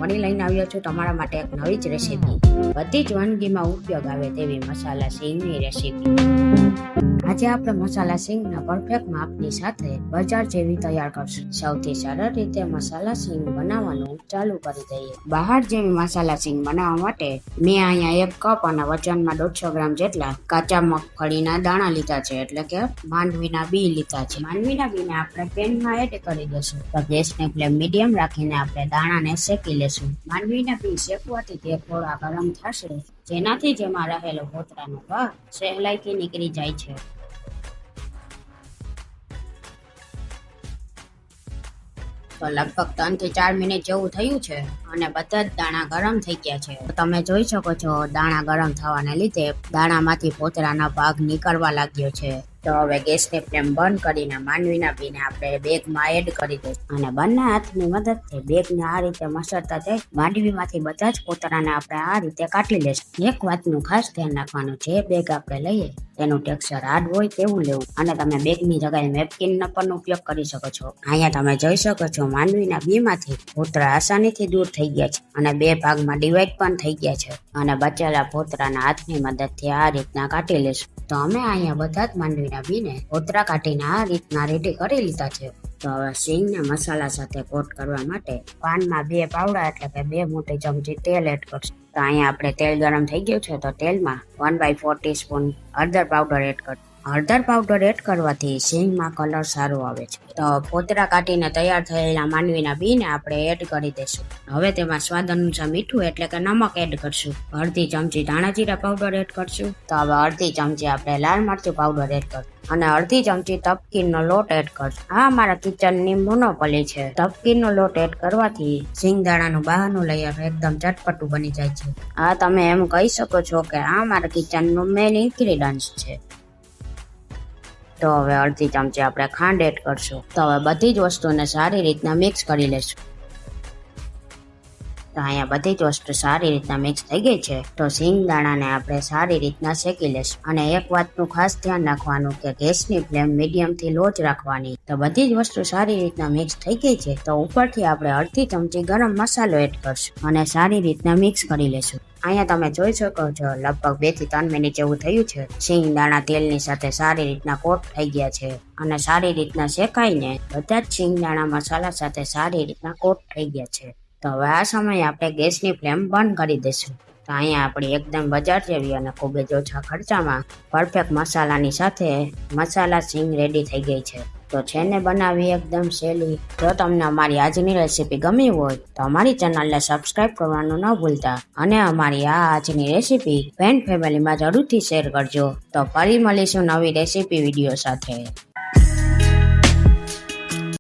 ફરી લઈને આવ્યો છું તમારા માટે એક નવી જ રેસીપી. બધી જ વાનગીમાં ઉપયોગ આવે તેવી મસાલા સિંગની રેસીપી. આજે આપણે મસાલા સિંગના પરફેક્ટ માપની સાથે બજાર જેવી તૈયાર કરશું. સૌથી સરળ રીતે મસાલા સિંગ બનાવવાનું ચાલુ કરી દઈએ. બહાર જેવી મસાલા સિંગ બનાવવા માટે મેં અહીંયા 1 કપ અને વજનમાં 150 ગ્રામ જેટલા કાચા મગફળીના દાણા લીધા છે, એટલે કે માંડવીના બી લીધા છે. માંડવીના બીને આપણે પેનમાં એડ કરી દઈશું. તો ગેસની ફ્લેમ મીડિયમ રાખીને આપણે દાણાને શેકી લેશું. માંડવીના બી શેકવાથી તે થોડા ગરમ થશે, જેનાથી જેમાં રહેલો ફોતરાનો ભાગ સહેલાઈથી નીકળી જાય છે. તો લગભગ 3 થી 4 મિનિટ જેવું થયું છે અને બધા જ દાણા ગરમ થઈ ગયા છે. તમે જોઈ શકો છો દાણા ગરમ થવાને લીધે દાણામાંથી ફોતરાના ભાગ નીકળવા લાગ્યો છે. તો હવે ગેસની ફ્લેમ બંધ કરીને માંડવીના બીને આપણે બેગમાં એડ કરી દઈશું અને બંને હાથની મદદથી બેગને આ રીતે મસળતા જઈ માંડવીમાંથી બધા જ ફોતરાને આપણે આ રીતે કાઢી લઈશું. એક વાતનું ખાસ ધ્યાન રાખવાનું, જે બેગ આપણે લઈએ તેનું ટેક્સચર હાર્ડ હોય તેવું લેવું અને તમે બેગની જગ્યાએ નેપકિનનો પણ ઉપયોગ કરી શકો છો. અહીંયા તમે જોઈ શકો છો માંડવીના બીમાંથી ફોતરા આસાનીથી દૂર થઈ ગયા છે અને 2 ભાગમાં ડિવાઈડ પણ થઈ ગયા છે અને બચેલા ફોતરાના હાથની મદદથી આ રીતના કાઢી લઈશું. તો અમે અહીંયા બધા જ માંડવીના બીને ફોતરા કાઢીને આ રીતના રેડી કરી લીધા છે. તો હવે સિંગને મસાલા સાથે કોટ કરવા માટે પાનમાં 2 પાવડા એટલે કે 2 મોટી ચમચી તેલ એડ કરશું. તો અહીંયા આપણે તેલ ગરમ થઈ ગયું છે, તો તેલમાં 1/4 ટીસ્પૂન હળદર પાવડર એડ કરશું. હળદર પાવડર એડ કરવાથી સિંગમાં કલર સારો આવે છે. તો ફોતરા કાઢીને તૈયાર થયેલા માંડવીના બીને આપણે એડ કરી દઈશું. હવે તેમાં સ્વાદ અનુસાર મીઠું એટલે કે નમક એડ કરશું. અડધી ચમચી ધાણા જીરા પાવડર એડ કરશું. તો હવે અડધી ચમચી આપણે લાલ મરચું પાવડર એડ કરશું અને અડધી ચમચી તપકીરનો લોટ એડ કરશું. આ અમારા કિચનની મોનોપોલી છે. તપકીરનો લોટ એડ કરવાથી સિંગદાણાનું બહારનું લેયર એકદમ ચટપટું બની જાય છે. આ તમે એમ કહી શકો છો કે આ અમારા કિચનનું મેઇન ઇન્ગ્રીડિયન્ટ છે. તો હવે અડધી ચમચી આપણે ખાંડ એડ કરશું. તો હવે બધી જ વસ્તુને સારી રીતના મિક્સ કરી લેશું. તો અહીંયા બધી જ વસ્તુ સારી રીતના મિક્સ થઈ ગઈ છે. તો સિંગદાણાને આપણે સારી રીતના શેકી લેશું અને એક વાતનું ખાસ ધ્યાન રાખવાનું કે ગેસની ફ્લેમ મીડિયમથી લો જ રાખવાની. તો બધી જ વસ્તુ સારી રીતના મિક્સ થઈ ગઈ છે. તો ઉપરથી આપણે અડધી ચમચી ગરમ મસાલો એડ કરશું અને સારી રીતના મિક્સ કરી લેશું. અહીંયા તમે જોઈ શકો છો લગભગ 2 થી 3 મિનિટ જેવું થયું છે. સિંગ દાણા તેલની સાથે સારી રીતના કોટ થઈ ગયા છે અને સારી રીતના શેકાઈને બધા જ સિંગ દાણા મસાલા સાથે સારી રીતના કોટ થઈ ગયા છે. તો હવે આ સમયે આપણે ગેસની ફ્લેમ બંધ કરી દઈશું. તો અહીંયા આપણી એકદમ બજાર જેવી અને ખૂબ જ ઓછા ખર્ચામાં પરફેક્ટ મસાલાની સાથે મસાલા સિંગ રેડી થઈ ગઈ છે. તો છે ને બનાવી એકદમ સહેલી. જો તમને અમારી આજની રેસીપી ગમી હોય તો અમારી ચેનલને સબસ્ક્રાઇબ કરવાનું ન ભૂલતા અને અમારી આ આજની રેસીપી ફ્રેન્ડ ફેમિલીમાં જરૂરથી શેર કરજો. તો ફરી મળીશું નવી રેસીપી વિડીયો સાથે.